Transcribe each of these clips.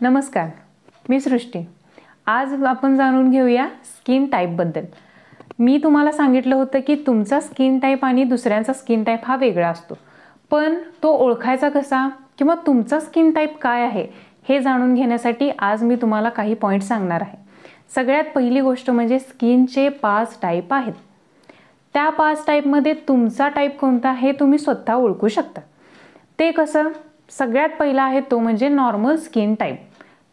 नमस्कार, मी सृष्टी। आज आपण जाणून घेऊया स्किन टाईपबद्दल। मी तुम्हाला सांगितलं होतं की तुमचा स्किन टाईप आणि दुसऱ्यांचा स्किन टाईप हा वेगळा असतो, पण तो ओळखायचा कसा किंवा तुमचा स्किन टाईप काय आहे हे जाणून घेण्यासाठी आज मी तुम्हाला काही पॉइंट सांगणार आहे। सगळ्यात पहिली गोष्ट म्हणजे स्किनचे 5 टाईप आहेत। त्या 5 टाईपमध्ये तुमचा टाईप कोणता हे तुम्ही स्वतः ओळखू शकता। ते कसं? सगळ्यात पहिला आहे तो म्हणजे normal skin type.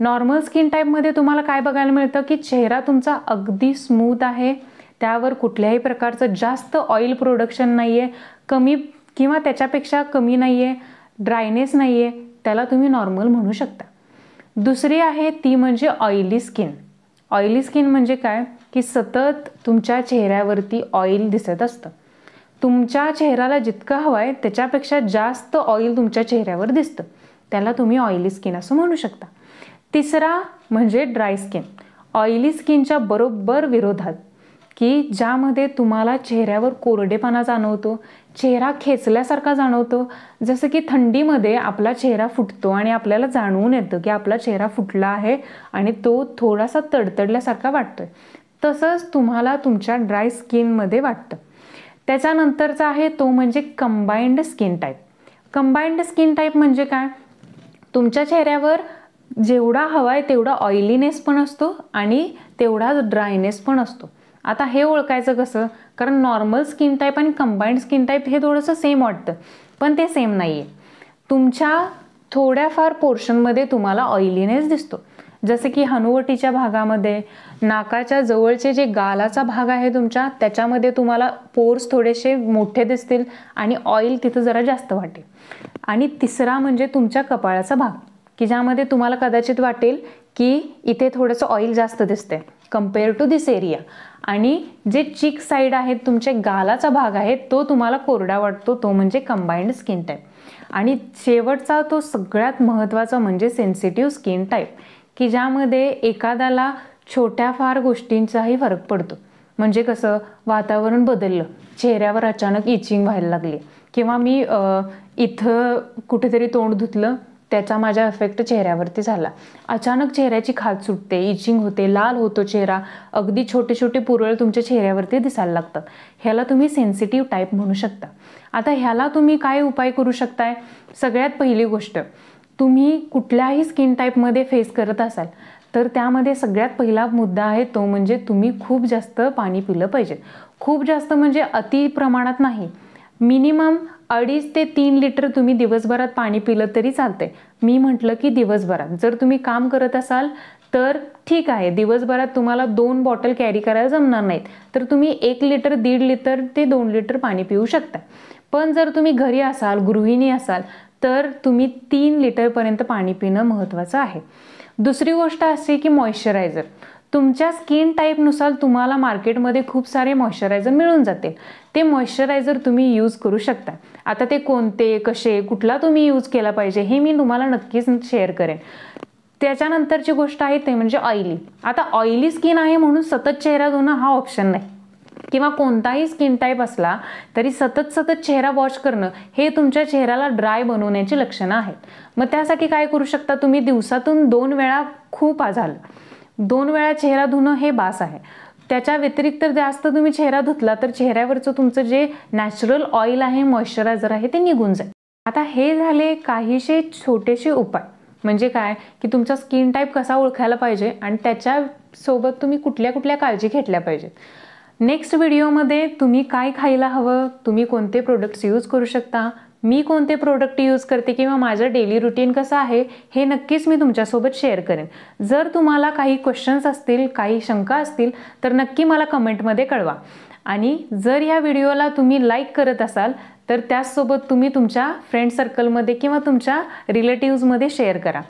Normal skin टाईपमध्ये तुम्हाला काय बघायला मिळतं की चेहरा तुमचा अगदी स्मूथ आहे, त्यावर कुठल्याही प्रकारचं जास्त ऑइल प्रोडक्शन नाहीये, कमी किंवा त्याच्यापेक्षा कमी नाहीये, ड्रायनेस नाहीये, त्याला तुम्ही नॉर्मल म्हणू शकता। दुसरी आहे ती म्हणजे ऑइली स्किन। ऑइली स्किन म्हणजे काय की सतत तुमच्या चेहऱ्यावरती ऑइल दिसत असतं। तुमच्या चेहऱ्याला जितकं हवंय त्याच्यापेक्षा जास्त ऑइल तुमच्या चेहऱ्यावर दिसतं, त्याला तुम्ही ऑइली स्किन असं म्हणू शकता। तिसरा म्हणजे ड्राय स्किन। ऑइली स्किनच्या बरोबर विरोधात, की ज्यामध्ये तुम्हाला चेहऱ्यावर कोरडेपणा जाणवतो, चेहरा खेचल्यासारखा जाणवतो। जसं की थंडीमध्ये आपला चेहरा फुटतो आणि आपल्याला जाणवून येतं की आपला चेहरा फुटला आहे आणि तो थोडासा तडतडल्यासारखा वाटतोय, तसंच तुम्हाला तुमच्या ड्राय स्किनमध्ये वाटतं। त्याच्यानंतरचा आहे तो म्हणजे combined skin type. Combined skin type म्हणजे काय? तुमच्या चेहऱ्यावर जेवढा हवाय तेवढा ऑइलीनेस पण असतो आणि तेवढाच ड्रायनेस पण असतो। आता हे ओळखायचं कसं? कारण नॉर्मल स्किन टाईप आणि कंबाइंड स्किन टाईप हे थोडंसं सेम वाटतं, पण ते सेम नाहीये। तुमच्या थोड्याफार पोर्शनमध्ये तुम्हाला ऑइलीनेस दिसतो, जसं की हनुवटीच्या भागामध्ये, नाकाच्या जवळचे जे गालाचा भाग आहे तुमच्या त्याच्यामध्ये तुम्हाला पोर्स थोडेसे मोठे दिसतील आणि ऑइल तिथं जरा जास्त वाटेल। आणि तिसरा म्हणजे तुमच्या कपाळाचा भाग, की ज्यामध्ये तुम्हाला कदाचित वाटेल की इथे थोडंसं ऑइल जास्त दिसतंय कंपेअर टू दिस एरिया। आणि जे चीक साईड आहेत, तुमच्या गालाचा भाग आहे, तो तुम्हाला कोरडा वाटतो, तो म्हणजे कंबाइंड स्किन टाईप। आणि शेवटचा तो सगळ्यात महत्त्वाचा म्हणजे सेन्सिटिव्ह स्किन टाईप, की ज्यामध्ये एखाद्याला छोट्याफार गोष्टींचाही फरक पडतो। म्हणजे कसं? वातावरण बदललं, चेहऱ्यावर अचानक इचिंग व्हायला लागली, किंवा मी इथं कुठेतरी तोंड धुतलं, त्याचा माझ्या इफेक्ट चेहऱ्यावरती झाला, अचानक चेहऱ्याची खाज सुटते, इचिंग होते, लाल होतो चेहरा, अगदी छोटे छोटे पुरळ तुमच्या चेहऱ्यावरती दिसायला लागतात, ह्याला तुम्ही सेन्सिटिव्ह टाईप म्हणू शकता। आता ह्याला तुम्ही काय उपाय करू शकताय? सगळ्यात पहिली गोष्ट, तुम्ही कुठल्याही स्किन टाईपमध्ये फेस करत असाल तर त्यामध्ये सगळ्यात पहिला मुद्दा आहे तो म्हणजे तुम्ही खूप जास्त पाणी पिलं पाहिजे। खूप जास्त म्हणजे अति प्रमाणात नाही, मिनिमम 2.5 ते 3 लिटर तुम्ही दिवसभरात पाणी पिलं तरी चालतंय। मी म्हटलं की दिवसभरात, जर तुम्ही काम करत असाल तर ठीक आहे, दिवसभरात तुम्हाला 2 बॉटल कॅरी करायला जमणार नाहीत तर तुम्ही 1 लिटर, 1.5 लिटर ते 2 लिटर पाणी पिऊ शकता। पण जर तुम्ही घरी असाल, गृहिणी असाल तर तुम्ही 3 लिटरपर्यंत पाणी पिणं महत्त्वाचं आहे। दुसरी गोष्ट अशी की मॉइश्चरायझर। तुमच्या स्किन टाईपनुसार तुम्हाला मार्केटमध्ये खूप सारे मॉइश्चरायझर मिळून जातील, ते मॉइश्चरायझर तुम्ही यूज करू शकता। आता ते कोणते, कसे, कुठला तुम्ही यूज केला पाहिजे हे मी तुम्हाला नक्कीच शेअर करेन। त्याच्यानंतरची गोष्ट आहे ते म्हणजे ऑइली। आता ऑइली स्किन आहे म्हणून सतत चेहरा धुणं हा ऑप्शन नाही, किंवा कोणताही स्किन टाईप असला तरी सतत चेहरा वॉश करणं हे तुमच्या चेहऱ्याला ड्राय बनवण्याची लक्षणं आहेत। मग त्यासाठी काय करू शकता? तुम्ही दिवसातून 2 वेळा खूप झालं, 2 वेळा चेहरा धुणं हे बास आहे। त्याच्या व्यतिरिक्त जास्त तुम्ही चेहरा धुतला तर चेहऱ्यावरचं तुमचं जे नॅचरल ऑइल आहे, मॉइश्चरायझर आहे, ते निघून जाईल। आता हे झाले काहीशे छोटेसे उपाय, म्हणजे काय की तुमचा स्किन टाईप कसा ओळखायला पाहिजे आणि त्याच्यासोबत तुम्ही कुठल्या कुठल्या काळजी घेतल्या पाहिजेत। नेक्स्ट व्हिडिओमध्ये तुम्ही काय खायला हवं, तुम्ही कोणते प्रोडक्ट्स यूज करू शकता, मी कोणते प्रोडक्ट यूज करते किंवा माझं डेली रुटीन कसं आहे हे नक्कीच मी तुमच्यासोबत शेअर करेन। जर तुम्हाला काही क्वेश्चन्स असतील, काही शंका असतील तर नक्की मला कमेंटमध्ये कळवा। आणि जर या व्हिडिओला तुम्ही लाईक करत असाल तर त्याचसोबत तुम्ही तुमच्या फ्रेंड सर्कलमध्ये किंवा तुमच्या रिलेटिव्समध्ये शेअर करा।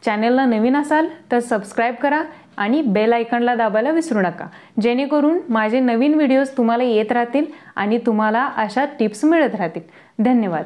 चॅनलला नवीन असाल तर सबस्क्राईब करा आणि बेल आयकॉनला दाबायला विसरू नका, जेणेकरून माझे नवीन व्हिडिओज तुम्हाला येत राहतील आणि तुम्हाला अशा टिप्स मिळत राहतील। धन्यवाद।